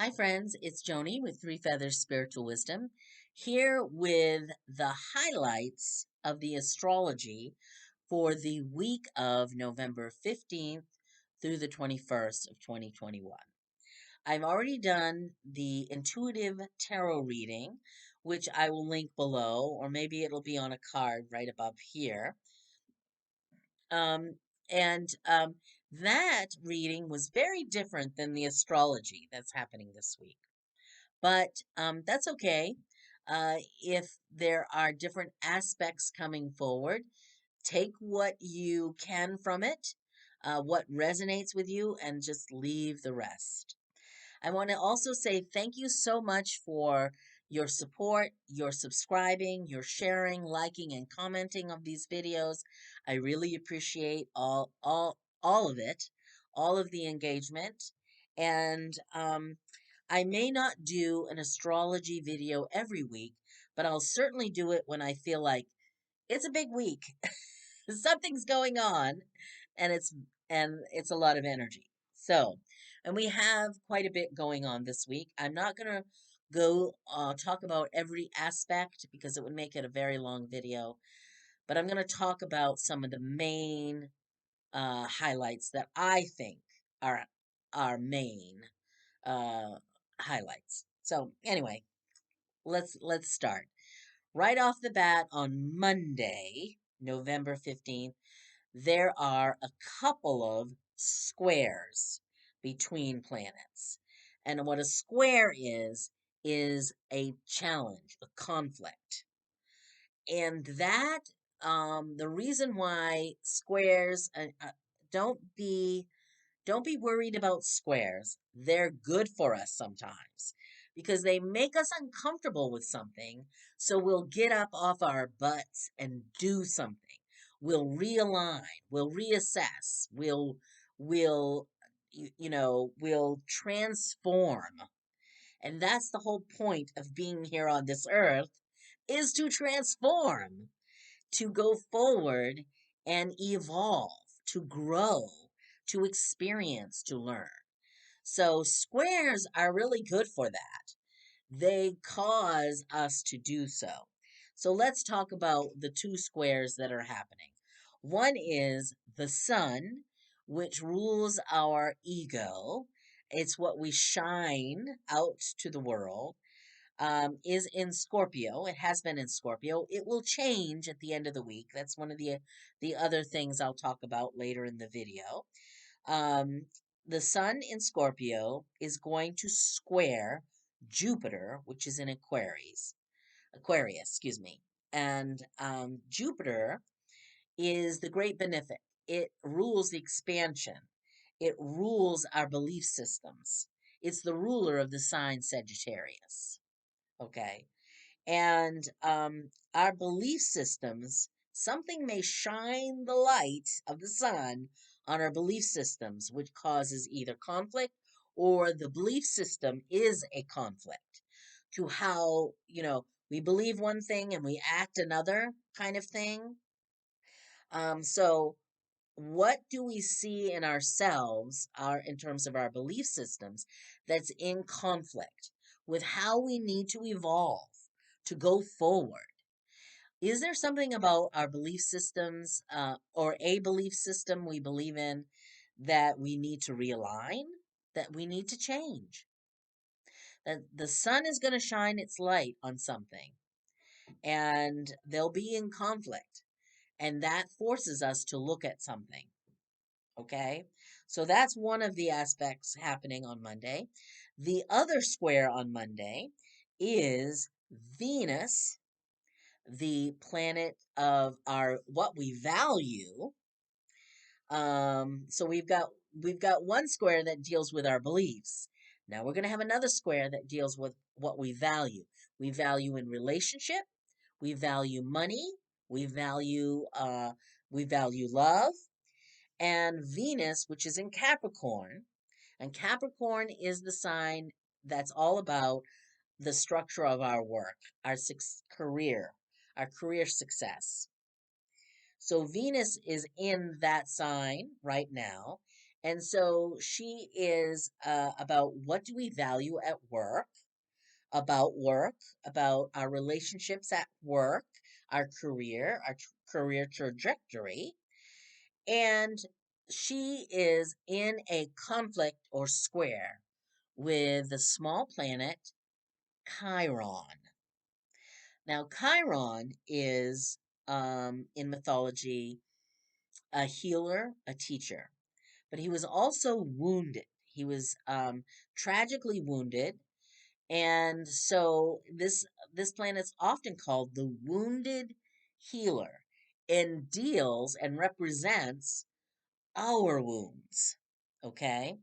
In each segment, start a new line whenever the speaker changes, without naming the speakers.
Hi, friends. It's Joni with Three Feathers Spiritual Wisdom, here with the highlights of the astrology for the week of November 15th through the 21st of 2021. I've already done the intuitive tarot reading, which I will link below, or maybe it'll be on a card right above here. Um, and that reading was very different than the astrology that's happening this week. But that's okay. If there are different aspects coming forward, take what you can from it, what resonates with you, and just leave the rest. I want to also say thank you so much for your support, your subscribing, your sharing, liking, and commenting of these videos. I really appreciate all of it, all of the engagement. And I may not do an astrology video every week, but I'll certainly do it when I feel like it's a big week. Something's going on, and it's a lot of energy. So, and we have quite a bit going on this week. I'm not going to go talk about every aspect because it would make it a very long video, but I'm going to talk about some of the main highlights that I think are our main uh, highlights. So, anyway, let's start. Right off the bat on Monday, November 15th, there are a couple of squares between planets. And what a square is a challenge, a conflict. And that, the reason why squares, don't be don't be worried about squares. They're good for us sometimes because they make us uncomfortable with something. So we'll get up off our butts and do something. We'll realign, we'll reassess, we'll transform. And that's the whole point of being here on this earth is to transform, to go forward and evolve, to grow, to experience, to learn. So squares are really good for that. They cause us to do so. So let's talk about the two squares that are happening. One is the sun, which rules our ego. It's what we shine out to the world, is in Scorpio. It has been in Scorpio. It will change at the end of the week. That's one of the other things I'll talk about later in the video. Um, the sun in Scorpio is going to square Jupiter, which is in Aquarius, excuse me. And Jupiter is the great benefic. It rules the expansion. It rules our belief systems. It's the ruler of the sign Sagittarius. Okay. And our belief systems, something may shine the light of the sun on our belief systems, which causes either conflict or the belief system is a conflict to how, we believe one thing and we act another kind of thing. So what do we see in ourselves, in terms of our belief systems, that's in conflict with how we need to evolve to go forward? Is there something about our belief systems, or a belief system we believe in, that we need to realign, that we need to change? That the sun is going to shine its light on something, and they'll be in conflict, and that forces us to look at something. Okay, so that's one of the aspects happening on Monday. The other square on Monday is Venus, the planet of our what we value. So we've got one square that deals with our beliefs. Now we're going to have another square that deals with what we value. We value in relationship. We value money. We value uh, we value love. And Venus, which is in Capricorn, and Capricorn is the sign that's all about the structure of our work, our career, our career success. So Venus is in that sign right now, And so she is about what do we value at work, about our relationships at work, our career, our career trajectory. And she is in a conflict or square with the small planet Chiron. Now, Chiron is, in mythology, a healer, a teacher, but he was also wounded. He was tragically wounded, and so this planet's often called the wounded healer, and deals and represents our wounds. Okay,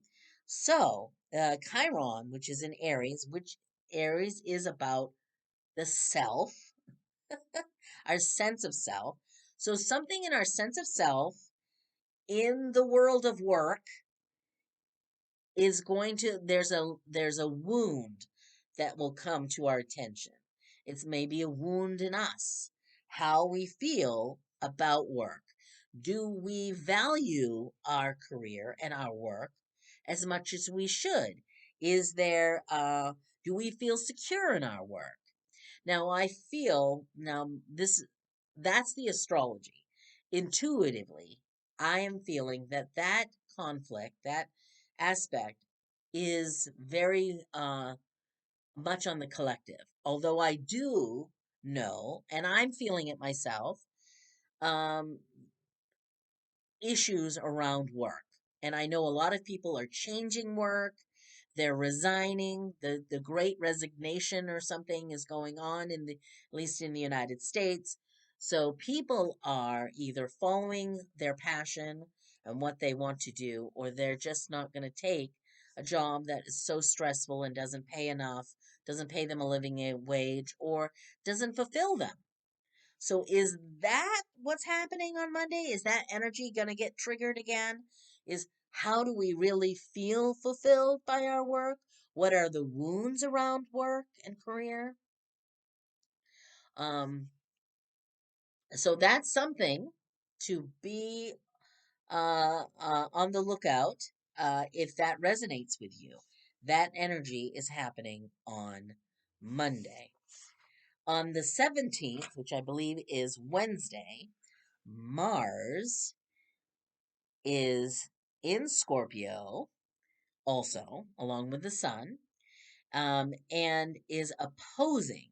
so Chiron, which is in Aries, which Aries is about the self, our sense of self. So something in our sense of self in the world of work is going to there's a wound that will come to our attention. It's maybe a wound in us, how we feel about work. Do we value our career and our work as much as we should? Is there do we feel secure in our work? Now I feel now this that's the astrology. Intuitively, I am feeling that that conflict, that aspect is very much on the collective. Although I do know, and I'm feeling it myself, um, issues around work. And I know a lot of people are changing work, they're resigning, the great resignation or something is going on in the at least in the United States. So people are either following their passion and what they want to do, or they're just not going to take a job that is so stressful and doesn't pay enough, doesn't pay them a living wage, or doesn't fulfill them. So is that what's happening on Monday? Is that energy going to get triggered again? Is how do we really feel fulfilled by our work? What are the wounds around work and career? Um, so that's something to be on the lookout if that resonates with you. That energy is happening on Monday. On the 17th, which I believe is Wednesday, Mars is in Scorpio, also, along with the sun, and is opposing.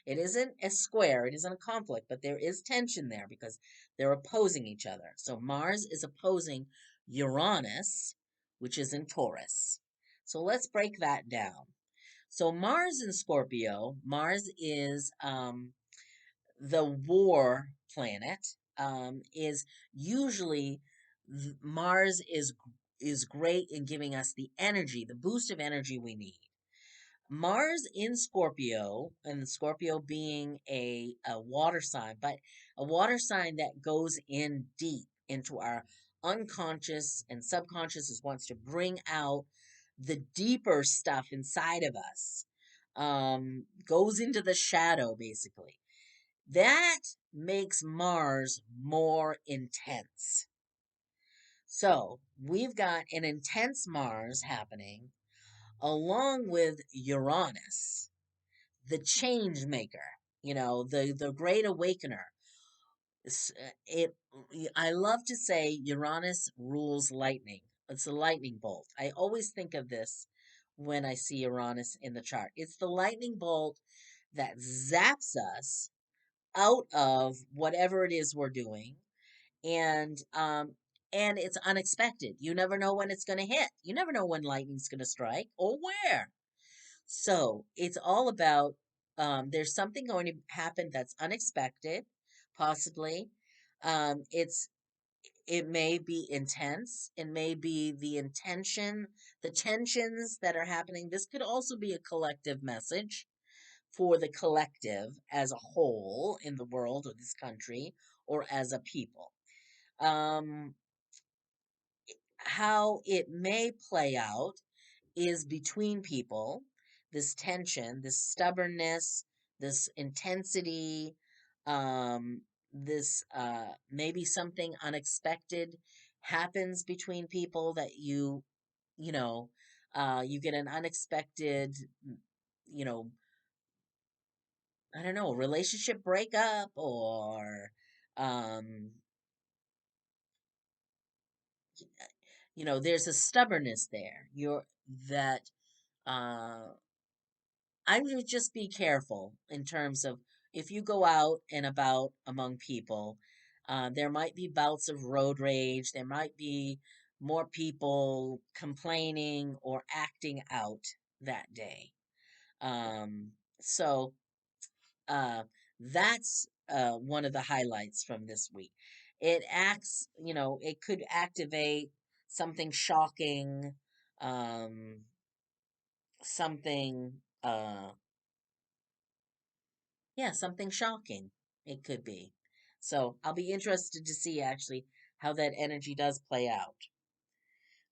It isn't a square, it isn't a conflict, but there is tension there because they're opposing each other. So Mars is opposing Uranus, which is in Taurus. So let's break that down. So Mars in Scorpio, Mars is the war planet, is usually Mars is great in giving us the energy, the boost of energy we need. Mars in Scorpio, and Scorpio being a water sign, but a water sign that goes in deep into our unconscious and subconscious, is wants to bring out the deeper stuff inside of us. Goes into the shadow basically. That makes Mars more intense. So we've got an intense Mars happening along with Uranus, the change maker, the great awakener. It I love to say Uranus rules lightning. It's a lightning bolt. I always think of this when I see Uranus in the chart. It's the lightning bolt that zaps us out of whatever it is we're doing, and it's unexpected. You never know when it's going to hit. You never know when lightning's going to strike or where. So it's all about there's something going to happen that's unexpected, possibly. It may be intense. It may be the intention, the tensions that are happening. This could also be a collective message for the collective as a whole in the world or this country or as a people. Um, how it may play out is between people, this tension, this stubbornness, this intensity, this maybe something unexpected happens between people that you know, you get an unexpected, you know, I don't know, relationship breakup, or, um, there's a stubbornness there. That, uh, I would just be careful in terms of if you go out and about among people, there might be bouts of road rage. There might be more people complaining or acting out that day. So uh, that's one of the highlights from this week. It could activate something shocking, um, something, yeah, something shocking. It could be. So I'll be interested to see actually how that energy does play out.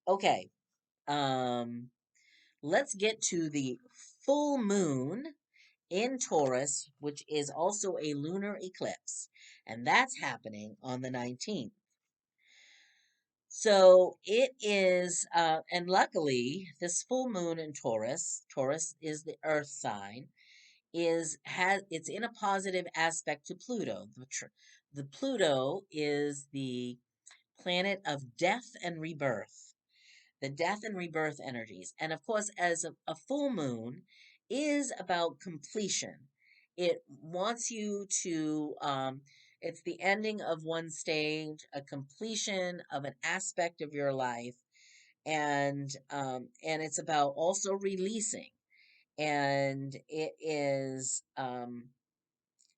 Okay, um, let's get to the full moon in Taurus, which is also a lunar eclipse, and that's happening on the 19th. So it is, and luckily, this full moon in Taurus is the Earth sign, it's in a positive aspect to Pluto. The Pluto is the planet of death and rebirth, the death and rebirth energies. And of course, as a full moon is about completion. It wants you to, it's the ending of one stage, a completion of an aspect of your life, and it's about also releasing. And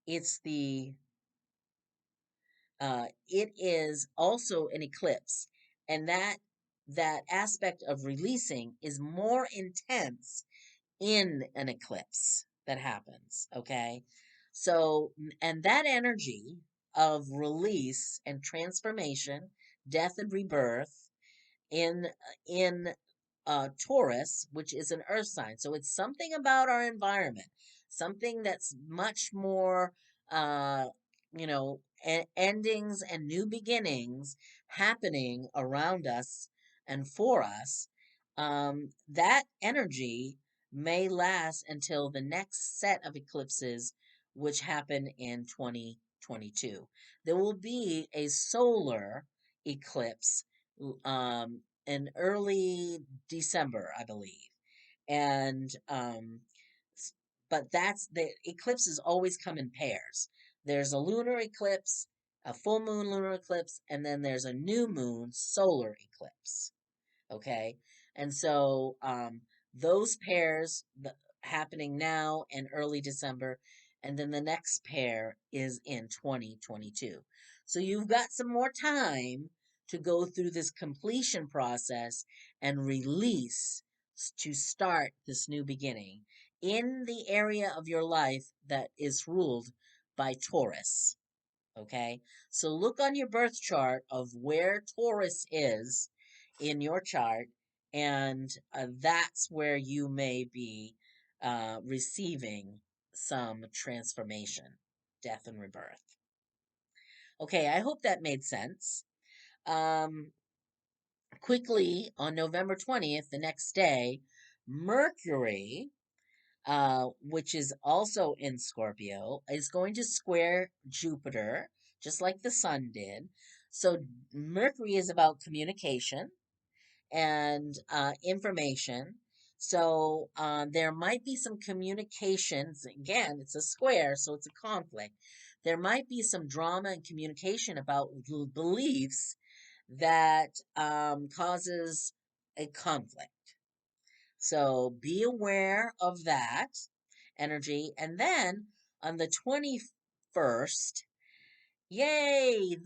it's the it is also an eclipse, and that aspect of releasing is more intense in an eclipse that happens. Okay, so and that energy of release and transformation, death and rebirth in Taurus, which is an earth sign. So it's something about our environment, something that's much more, uh, endings and new beginnings happening around us and for us. That energy may last until the next set of eclipses, which happen in 2022. There will be a solar eclipse in early December, I believe. And s- but that's the eclipses always come in pairs. There's a lunar eclipse, a full moon lunar eclipse, and then there's a new moon solar eclipse. Okay, and so those pairs happening now in early December, and then the next pair is in 2022. So you've got some more time to go through this completion process and release to start this new beginning in the area of your life that is ruled by Taurus. Okay, so look on your birth chart of where Taurus is in your chart, and that's where you may be receiving some transformation, death, and rebirth. Okay, I hope that made sense. Um, Quickly, on November 20th, the next day, Mercury, which is also in Scorpio, is going to square Jupiter, just like the sun did. So Mercury is about communication and information. So there might be some communications. Again, it's a square, so it's a conflict. There might be some drama and communication about beliefs that causes a conflict. So be aware of that energy. And then on the 21st, yay,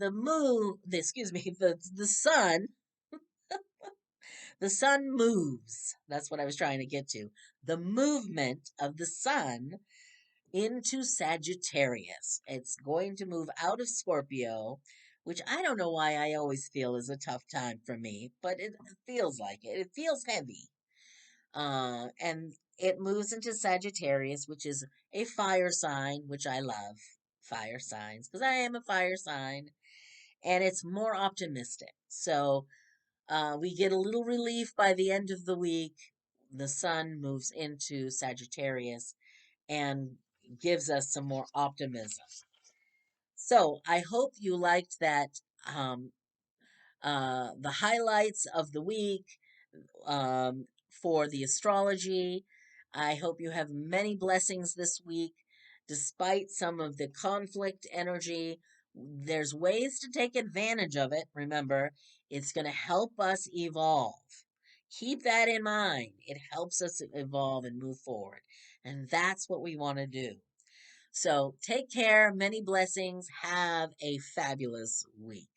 excuse me, the sun moves. That's what I was trying to get to. The movement of the sun into Sagittarius. It's going to move out of Scorpio, which I don't know why I always feel is a tough time for me, but it feels like it. It feels heavy. And it moves into Sagittarius, which is a fire sign, which I love fire signs because I am a fire sign. and it's more optimistic. So we get a little relief by the end of the week. The sun moves into Sagittarius and gives us some more optimism. So I hope you liked that, um, the highlights of the week, for the astrology. I hope you have many blessings this week, despite some of the conflict energy. There's ways to take advantage of it. Remember, it's going to help us evolve. Keep that in mind. It helps us evolve and move forward. And that's what we want to do. So take care. Many blessings. Have a fabulous week.